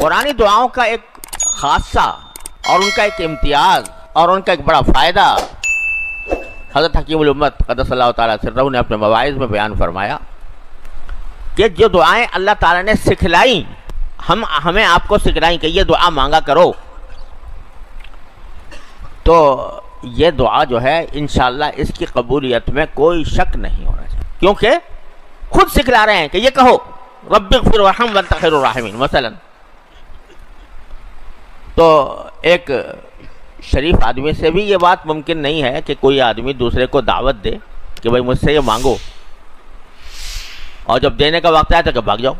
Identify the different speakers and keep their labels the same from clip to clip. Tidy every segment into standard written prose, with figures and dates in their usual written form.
Speaker 1: قرآنی دعاؤں کا ایک خاصہ اور ان کا ایک امتیاز اور ان کا ایک بڑا فائدہ حضرت حکیم الامت قدس اللہ تعالیٰ سرہ نے اپنے مواعظ میں بیان فرمایا کہ جو دعائیں اللہ تعالیٰ نے سکھلائیں، ہمیں آپ کو سکھلائیں کہ یہ دعا مانگا کرو، تو یہ دعا جو ہے انشاءاللہ اس کی قبولیت میں کوئی شک نہیں ہونا چاہیے، کیونکہ خود سکھلا رہے ہیں کہ یہ کہو رب اغفر وارحم وانت خیر الراحمین مثلا۔ تو ایک شریف آدمی سے بھی یہ بات ممکن نہیں ہے کہ کوئی آدمی دوسرے کو دعوت دے کہ بھائی مجھ سے یہ مانگو، اور جب دینے کا وقت آئے تو کہ بھاگ جاؤ۔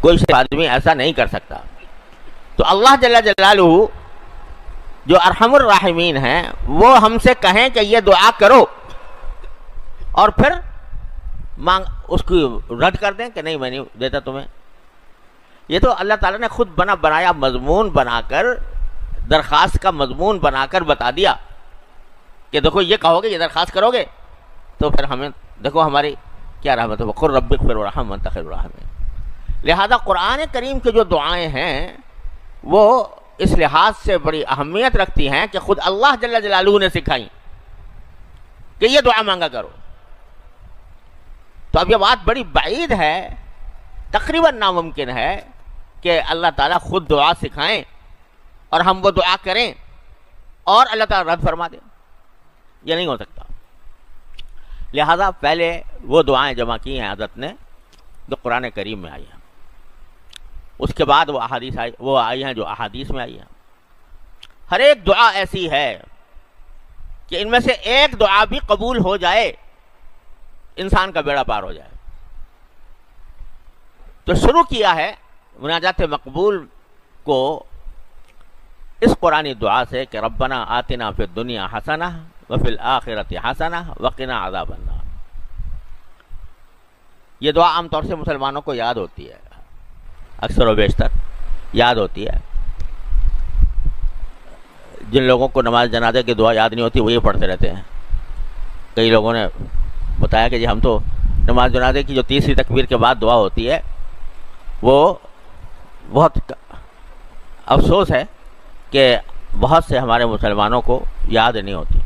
Speaker 1: کوئی شریف آدمی ایسا نہیں کر سکتا۔ تو اللہ جل جلالہ جو ارحم الراحمین ہیں وہ ہم سے کہیں کہ یہ دعا کرو، اور پھر اس کو رد کر دیں کہ نہیں میں نہیں دیتا تمہیں۔ یہ تو اللہ تعالیٰ نے خود بنایا مضمون بنا کر، درخواست کا مضمون بنا کر بتا دیا کہ دیکھو یہ کہو گے، یہ درخواست کرو گے تو پھر ہمیں دیکھو ہماری کیا رحمت ہے، وقل رب اغفر وارحم وانت خیر الراحمین۔ لہذا قرآن کریم کے جو دعائیں ہیں وہ اس لحاظ سے بڑی اہمیت رکھتی ہیں کہ خود اللہ جل جلالہ نے سکھائیں کہ یہ دعا مانگا کرو۔ تو اب یہ بات بڑی بعید ہے، تقریباً ناممکن ہے کہ اللہ تعالیٰ خود دعا سکھائیں اور ہم وہ دعا کریں اور اللہ تعالیٰ رد فرما دیں، یہ نہیں ہو سکتا۔ لہذا پہلے وہ دعائیں جمع کی ہیں حضرت نے جو قرآن کریم میں آئی ہیں، اس کے بعد وہ آئی ہیں جو احادیث میں آئی ہیں۔ ہر ایک دعا ایسی ہے کہ ان میں سے ایک دعا بھی قبول ہو جائے انسان کا بیڑا پار ہو جائے۔ تو شروع کیا ہے مناجات مقبول کو اس قرآنی دعا سے کہ ربنا آتنا فی الدنیا حسنہ وفی الآخرۃ حسنہ وقنا عذاب النار۔ یہ دعا عام طور سے مسلمانوں کو یاد ہوتی ہے، اکثر و بیشتر یاد ہوتی ہے۔ جن لوگوں کو نماز جنازے کی دعا یاد نہیں ہوتی وہ یہ پڑھتے رہتے ہیں۔ کئی لوگوں نے بتایا کہ جی ہم تو نماز جنازے کی جو تیسری تکبیر کے بعد دعا ہوتی ہے وہ بہت افسوس ہے کہ بہت سے ہمارے مسلمانوں کو یاد نہیں ہوتی۔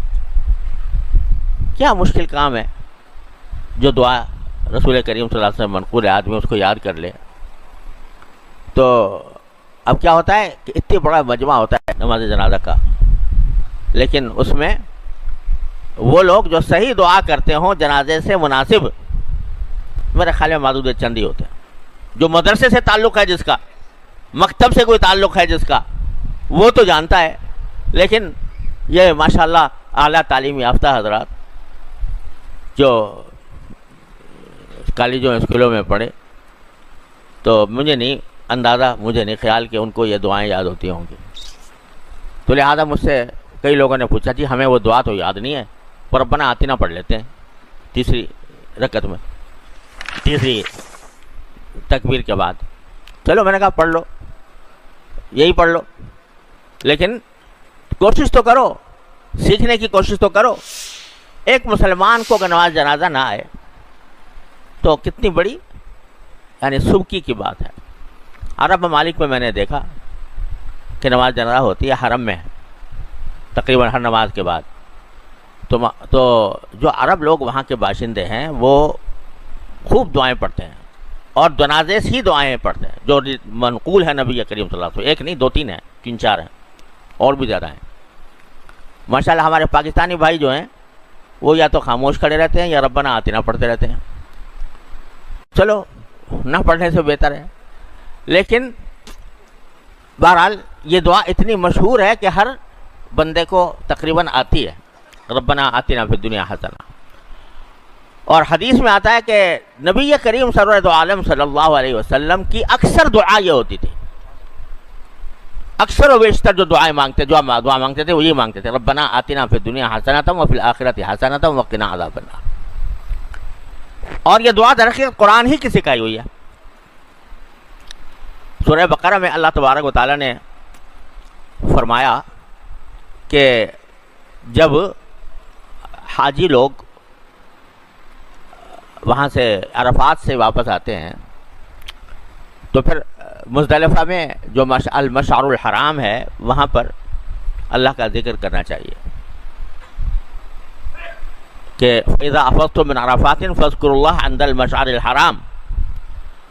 Speaker 1: کیا مشکل کام ہے جو دعا رسول کریم صلی اللہ علیہ وسلم منقول ہے، آدمی اس کو یاد کر لے۔ تو اب کیا ہوتا ہے کہ اتنی بڑا مجمع ہوتا ہے نماز جنازہ کا، لیکن اس میں وہ لوگ جو صحیح دعا کرتے ہوں جنازے سے مناسب، میرے خیال میں معدود چند ہی ہوتے ہیں۔ جو مدرسے سے تعلق ہے جس کا، مکتب سے کوئی تعلق ہے جس کا، وہ تو جانتا ہے، لیکن یہ ماشاءاللہ اعلیٰ تعلیم یافتہ حضرات جو کالجوں اسکولوں میں پڑھے، تو مجھے نہیں خیال کہ ان کو یہ دعائیں یاد ہوتی ہوں گی۔ تو لہذا مجھ سے کئی لوگوں نے پوچھا جی ہمیں وہ دعا تو یاد نہیں ہے، پر ربنا آتنا پڑھ لیتے ہیں تیسری رکعت میں، تیسری تکبیر کے بعد۔ چلو میں نے کہا پڑھ لو، یہی پڑھ لو، لیکن کوشش تو کرو، سیکھنے کی کوشش تو کرو۔ ایک مسلمان کو اگر نماز جنازہ نہ آئے تو کتنی بڑی یعنی سبکی کی بات ہے۔ عرب ممالک میں نے دیکھا کہ نماز جنازہ ہوتی ہے حرم میں تقریباً ہر نماز کے بعد، تو جو عرب لوگ وہاں کے باشندے ہیں وہ خوب دعائیں پڑھتے ہیں اور جنازے سے ہی دعائیں پڑھتے ہیں جو منقول ہے نبی کریم صلی اللہ علیہ وسلم۔ ایک نہیں، دو تین ہیں، تین چار ہیں، اور بھی زیادہ ہیں۔ ماشاءاللہ ہمارے پاکستانی بھائی جو ہیں وہ یا تو خاموش کھڑے رہتے ہیں یا ربنا آتنا پڑھتے رہتے ہیں۔ چلو نہ پڑھنے سے بہتر ہے، لیکن بہرحال یہ دعا اتنی مشہور ہے کہ ہر بندے کو تقریباً آتی ہے، ربنا آتنا فی الدنیا حسنہ۔ اور حدیث میں آتا ہے کہ نبی کریم سرورۃ عالم صلی اللہ علیہ وسلم کی اکثر دعا یہ ہوتی تھی، اکثر و بیشتر جو دعائیں مانگتے، جو دعا مانگتے تھے وہ یہ مانگتے تھے ربنا آتنا فی الدنیا حسنۃ وفی الآخرۃ حسنۃ وقنا عذاب النار۔ اور یہ دعا در حقیقت قرآن ہی کی سکھائی ہوئی ہے۔ سورہ بقرہ میں اللہ تبارک و تعالیٰ نے فرمایا کہ جب حاجی لوگ وہاں سے عرفات سے واپس آتے ہیں تو پھر مزدلفہ میں جو المشعر الحرام ہے وہاں پر اللہ کا ذکر کرنا چاہیے کہ اذا افضتم من عرفات فاذکروا اللہ عند المشعر الحرام.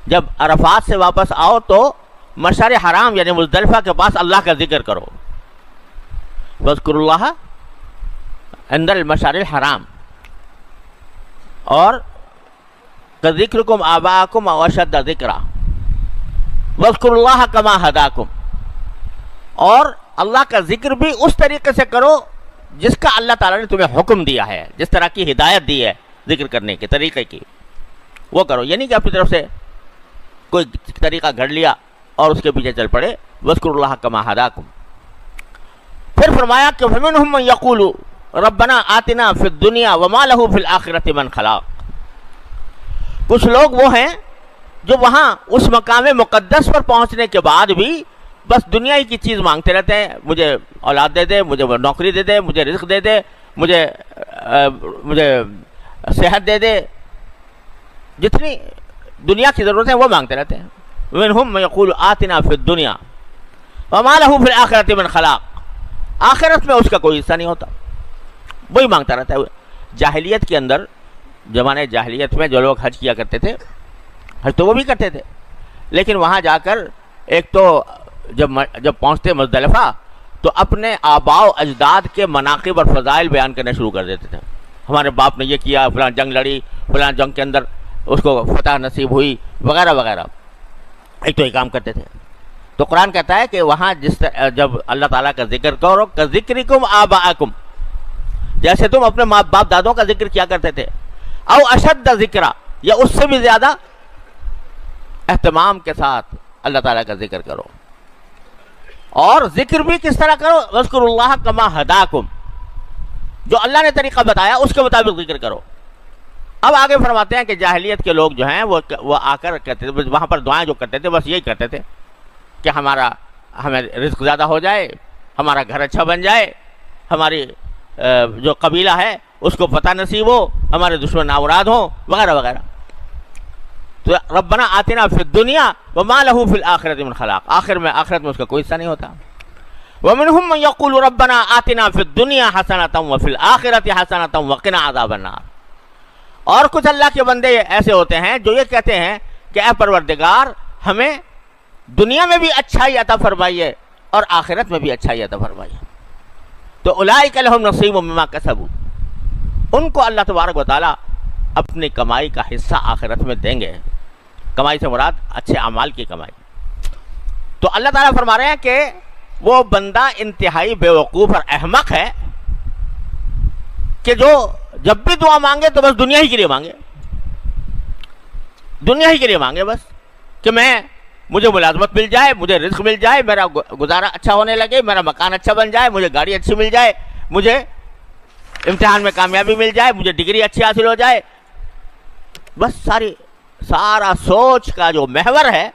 Speaker 1: جب عرفات سے واپس آؤ تو مشعر حرام یعنی مزدلفہ کے پاس اللہ کا ذکر کرو. فاذکروا اللہ عند المشعر الحرام. اور کذکرکم آباءکم او اشد ذکرا واذکروا اللہ کما ہداکم. اور اللہ کا ذکر بھی اس طریقے سے کرو جس کا اللہ تعالیٰ نے تمہیں حکم دیا ہے, جس طرح کی ہدایت دی ہے ذکر کرنے کے طریقے کی, وہ کرو. یعنی کہ اپنی طرف سے کوئی طریقہ گھڑ لیا اور اس کے پیچھے چل پڑے. واذکروا اللہ کما ہداکم. پھر فرمایا کہ فمنہم من یقول ربنا آتنا فی الدنیا وما لہ فی الآخرۃ من خلاق. کچھ لوگ وہ ہیں جو وہاں اس مقام مقدس پر پہنچنے کے بعد بھی بس دنیا ہی کی چیز مانگتے رہتے ہیں. مجھے اولاد دے دے, مجھے نوکری دے دے, مجھے رزق دے دے, مجھے صحت دے دے, جتنی دنیا کی ضرورت ہے وہ مانگتے رہتے ہیں. منہم من یقول آتنا فی الدنیا وما لہ فی الآخرۃ من خلاق. آخرت میں اس کا کوئی حصہ نہیں ہوتا, وہی مانگتا رہتا ہے. جاہلیت کے اندر, زمانے جاہلیت میں جو لوگ حج کیا کرتے تھے, حج تو وہ بھی کرتے تھے, لیکن وہاں جا کر ایک تو جب پہنچتے مزدلفہ تو اپنے آباء و اجداد کے مناقب اور فضائل بیان کرنے شروع کر دیتے تھے. ہمارے باپ نے یہ کیا, فلاں جنگ لڑی, فلاں جنگ کے اندر اس کو فتح نصیب ہوئی, وغیرہ وغیرہ. ایک تو یہ کام کرتے تھے. تو قرآن کہتا ہے کہ وہاں جب اللہ تعالیٰ کا ذکر کرو کذکرکم آباءکم, جیسے تم اپنے ماں باپ دادوں کا ذکر کیا کرتے تھے, او اشد ذکرا, یا اس سے بھی زیادہ اہتمام کے ساتھ اللہ تعالیٰ کا ذکر کرو. اور ذکر بھی کس طرح کرو, واذکروا اللہ کما ہداکم, جو اللہ نے طریقہ بتایا اس کے مطابق ذکر کرو. اب آگے فرماتے ہیں کہ جاہلیت کے لوگ جو ہیں وہ آ کر کہتے تھے, وہاں پر دعائیں جو کرتے تھے بس یہی کرتے تھے کہ ہمیں رزق زیادہ ہو جائے, ہمارا گھر اچھا بن جائے, ہماری جو قبیلہ ہے اس کو فتح نصیب ہو, ہمارے دشمن نامراد ہوں, وغیرہ وغیرہ. تو ربنا آتنا فی الدنیا وما لہ فی الآخرۃ من خلاق, آخرت میں اس کا کوئی حصہ نہیں ہوتا. ومنہم من یقول ربنا آتنا فی الدنیا حسنۃ وفی الآخرۃ حسنۃ وقنا عذاب النار. اور کچھ اللہ کے بندے ایسے ہوتے ہیں جو یہ کہتے ہیں کہ اے پروردگار ہمیں دنیا میں بھی اچھائی عطا فرمائیے اور آخرت میں بھی اچھائی عطا فرمائیے. تو اولئک لہم نصیب مما کسبوا, ان کو اللہ تبارک و تعالیٰ اپنی کمائی کا حصہ آخرت میں دیں گے. کمائی سے مراد اچھے اعمال کی کمائی. تو اللہ تعالیٰ فرما رہے ہیں کہ وہ بندہ انتہائی بیوقوف اور احمق ہے کہ جو جب بھی دعا مانگے تو بس دنیا ہی کے لیے مانگے, دنیا ہی کے لیے مانگے بس, کہ مجھے ملازمت مل جائے, مجھے رزق مل جائے, میرا گزارا اچھا ہونے لگے, میرا مکان اچھا بن جائے, مجھے گاڑی اچھی مل جائے, مجھے امتحان میں کامیابی مل جائے, مجھے ڈگری اچھی حاصل ہو جائے. بس سارا سوچ کا جو محور ہے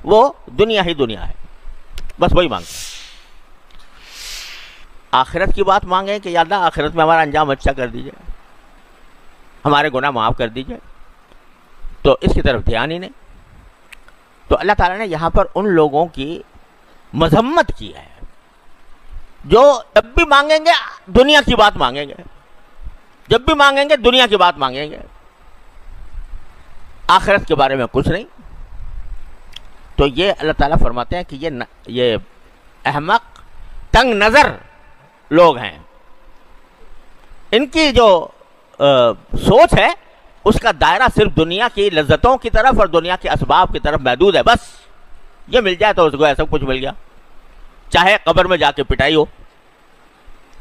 Speaker 1: وہ دنیا ہی دنیا ہے, بس وہی مانگتے. آخرت کی بات مانگیں کہ یا اللہ آخرت میں ہمارا انجام اچھا کر دیجئے, ہمارے گناہ معاف کر دیجئے, تو اس کی طرف دھیان ہی نہیں. تو اللہ تعالیٰ نے یہاں پر ان لوگوں کی مذمت کی ہے جو جب بھی مانگیں گے دنیا کی بات مانگیں گے, جب بھی مانگیں گے دنیا کی بات مانگیں گے, آخرت کے بارے میں کچھ نہیں. تو یہ اللہ تعالیٰ فرماتے ہیں کہ یہ احمق تنگ نظر لوگ ہیں. ان کی جو سوچ ہے اس کا دائرہ صرف دنیا کی لذتوں کی طرف اور دنیا کے اسباب کی طرف محدود ہے. بس یہ مل جائے تو اس کو ایسا کچھ مل گیا, چاہے قبر میں جا کے پٹائی ہو,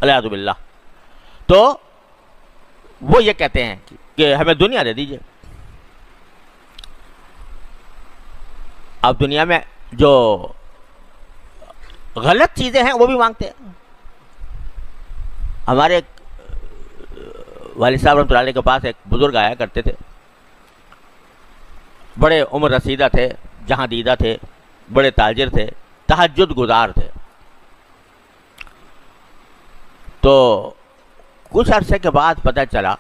Speaker 1: العیاذ باللہ. تو وہ یہ کہتے ہیں کہ ہمیں دنیا دے دیجئے. اب دنیا میں جو غلط چیزیں ہیں وہ بھی مانگتے ہیں. ہمارے والد صاحب رحمۃ اللہ علیہ کے پاس ایک بزرگ آیا کرتے تھے, بڑے عمر رسیدہ تھے, جہاں دیدہ تھے, بڑے تاجر تھے, تہجد گزار تھے. تو کچھ عرصے کے بعد پتہ چلا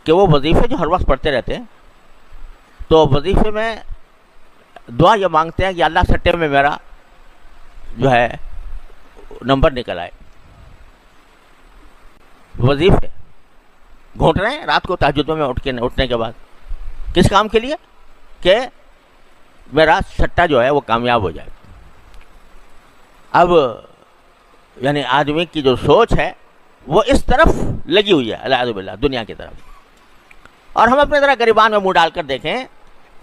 Speaker 1: کہ وہ وظیفے جو ہر وقت پڑھتے رہتے ہیں, تو وظیفے میں دعا یہ مانگتے ہیں کہ اللہ سٹے میں میرا جو ہے نمبر نکل آئے. وظیفے گھونٹ رہے ہیں رات کو تہجد میں اٹھنے کے بعد. کس کام کے لیے؟ کہ میرا سٹا جو ہے وہ کامیاب ہو جائے. اب یعنی آدمی کی جو سوچ ہے وہ اس طرف لگی ہوئی ہے العیاذ باللہ، دنیا کی طرف. اور ہم اپنے ذرا گریبان میں منہ ڈال کر دیکھیں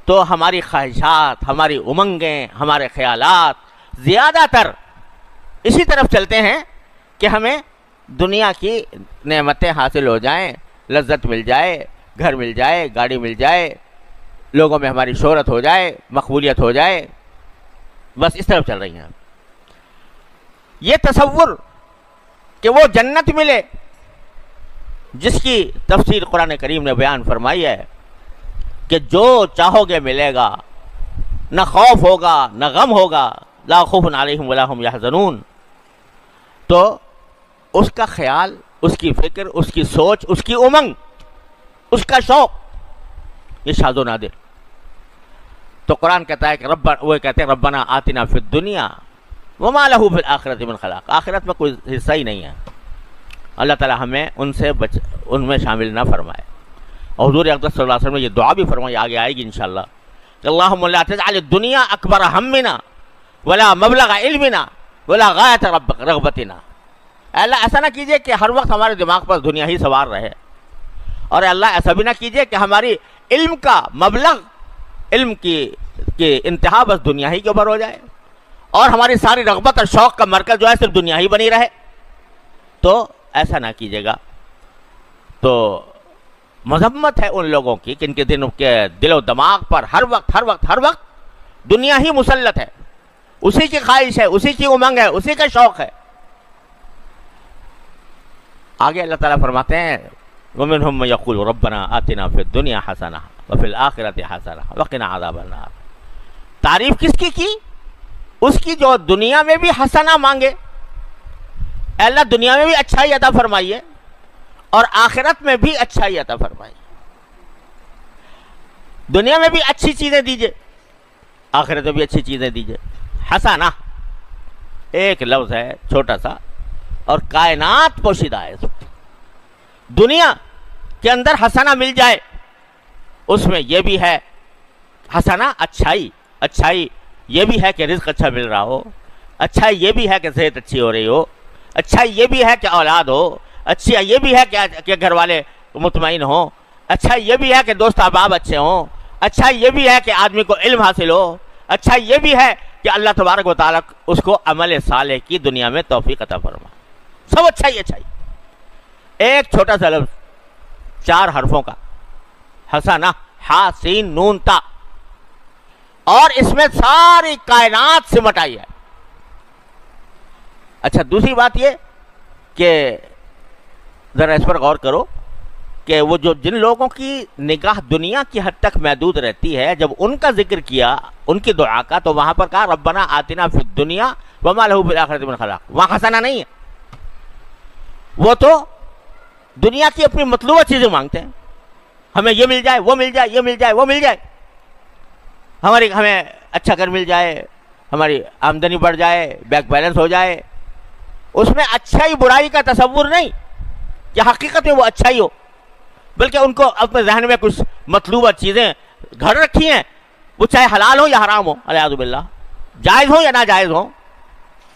Speaker 1: تو ہماری خواہشات، ہماری امنگیں، ہمارے خیالات زیادہ تر اسی طرف چلتے ہیں کہ ہمیں دنیا کی نعمتیں حاصل ہو جائیں، لذت مل جائے، گھر مل جائے، گاڑی مل جائے، لوگوں میں ہماری شہرت ہو جائے، مقبولیت ہو جائے. بس اس طرف چل رہی ہیں. یہ تصور کہ وہ جنت ملے جس کی تفسیر قرآن کریم نے بیان فرمائی ہے کہ جو چاہو گے ملے گا، نہ خوف ہوگا نہ غم ہوگا، لا خوف علیہم ولا ہم یحزنون. تو اس کا خیال، اس کی فکر، اس کی سوچ، اس کی امنگ، اس کا شوق یہ شاذ و نادر. تو قرآن کہتا ہے کہ وہ کہتے ہیں ربنا آتنا فی الدنیا وما لہ فی الآخرۃ من خلاق. آخرت میں کوئی حصہ ہی نہیں ہے. اللہ تعالی ہمیں ان میں شامل نہ فرمائے. اور حضور اقدس صلی اللہ علیہ وسلم نے یہ دعا بھی فرمائی، آگے آئے گی انشاءاللہ، کہ اللہم لا تجعل الدنیا اکبر ہمنا ولا مبلغ علمنا ولا غایۃ رغبتنا. اے اللہ ایسا نہ کیجئے کہ ہر وقت ہمارے دماغ پر دنیا ہی سوار رہے، اور اللہ ایسا بھی نہ کیجئے کہ ہماری علم کا مبلغ، علم کی انتہا بس دنیا ہی کے اوپر ہو جائے، اور ہماری ساری رغبت اور شوق کا مرکز جو ہے صرف دنیا ہی بنی رہے. تو ایسا نہ کیجیے گا. تو مذمت ہے ان لوگوں کی کہ ان کے دل و دماغ پر ہر وقت دنیا ہی مسلط ہے، اسی کی خواہش ہے، اسی کی امنگ ہے، اسی کا شوق ہے. آگے اللہ تعالیٰ فرماتے ہیں وَمِنْهُمْ مَن يَقُولُ رَبَّنَا آتِنَا فِي الدُّنْيَا حَسَنَةً وَفِي الْآخِرَةِ حَسَنَةً وَقِنَا عَذَابَ النَّارِ. تعریف کس کی؟ اس کی جو دنیا میں بھی حسنہ مانگے، اے اللہ دنیا میں بھی اچھائی عطا فرمائیے اور آخرت میں بھی اچھائی عطا فرمائیے. دنیا میں بھی اچھی چیزیں دیجئے، آخرت میں بھی اچھی چیزیں دیجئے. حسنہ ایک لفظ ہے چھوٹا سا، اور کائنات پوشیدہ ہے. دنیا کے اندر حسنہ مل جائے، اس میں یہ بھی ہے حسنہ اچھائی یہ بھی ہے کہ رزق اچھا مل رہا ہو، اچھائی یہ بھی ہے کہ صحت اچھی ہو رہی ہو، اچھائی یہ بھی ہے کہ اولاد ہو، اچھی یہ بھی ہے کہ گھر والے مطمئن ہوں، اچھا یہ بھی ہے کہ دوست احباب اچھے ہوں، اچھا یہ بھی ہے کہ آدمی کو علم حاصل ہو، اچھا یہ بھی ہے کہ اللہ تبارک و تعالیٰ اس کو عمل صالح کی دنیا میں توفیق عطا فرما. سب اچھائی. ایک چھوٹا سا لفظ 4 حرفوں کا حسنہ، ہا سین نون تا، اور اس میں ساری کائنات سمٹ آئی ہے. اچھا دوسری بات یہ کہ ذرا اس پر غور کرو کہ وہ جن لوگوں کی نگاہ دنیا کی حد تک محدود رہتی ہے، جب ان کا ذکر کیا ان کی دعا کا، تو وہاں پر کہا ربنا آتنا فی الدنیا وما لہ فی الآخرۃ من خلاق. وہاں حسنہ نہیں ہے. وہ تو دنیا کی اپنی مطلوبہ چیزیں مانگتے ہیں، ہمیں یہ مل جائے، وہ مل جائے، یہ مل جائے، وہ مل جائے، ہمیں اچھا گھر مل جائے، ہماری آمدنی بڑھ جائے، بینک بیلنس ہو جائے. اس میں اچھائی برائی کا تصور نہیں کہ حقیقت میں وہ اچھائی ہو، بلکہ ان کو اپنے ذہن میں کچھ مطلوبہ چیزیں گھر رکھی ہیں، وہ چاہے حلال ہو یا حرام ہو، والعیاذ باللہ، جائز ہو یا ناجائز ہو،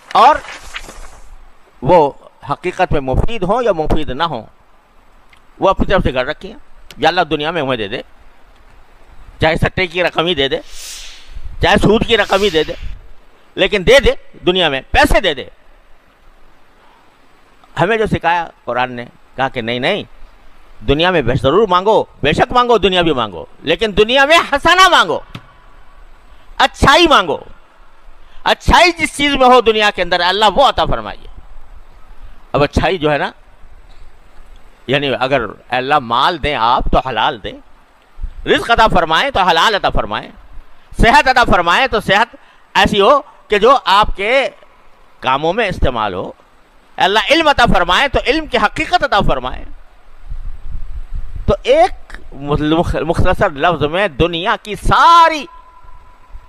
Speaker 1: اور وہ حقیقت میں مفید ہوں یا مفید نہ ہوں، وہ اپنی طرف سے گھر رکھی ہیں. یا اللہ دنیا میں ہمیں دے دے، چاہے سٹے کی رقم ہی دے دے، چاہے سود کی رقم ہی دے دے، لیکن دے دے، دنیا میں پیسے دے دے. ہمیں جو سکھایا قرآن نے، کہا کہ نہیں، دنیا میں ضرور مانگو، بے شک مانگو، دنیا بھی مانگو، لیکن دنیا میں حسنہ مانگو، اچھائی مانگو. اچھائی جس چیز میں ہو دنیا کے اندر اللہ وہ عطا فرمائیے. اب اچھائی جو ہے نا، یعنی اگر اللہ مال دیں آپ تو حلال دیں، رزق عطا فرمائیں تو حلال عطا فرمائیں، صحت عطا فرمائیں تو صحت ایسی ہو کہ جو آپ کے کاموں میں استعمال ہو. اللہ علم عطا فرمائے تو علم کی حقیقت عطا فرمائے. تو ایک مختصر لفظ میں دنیا کی ساری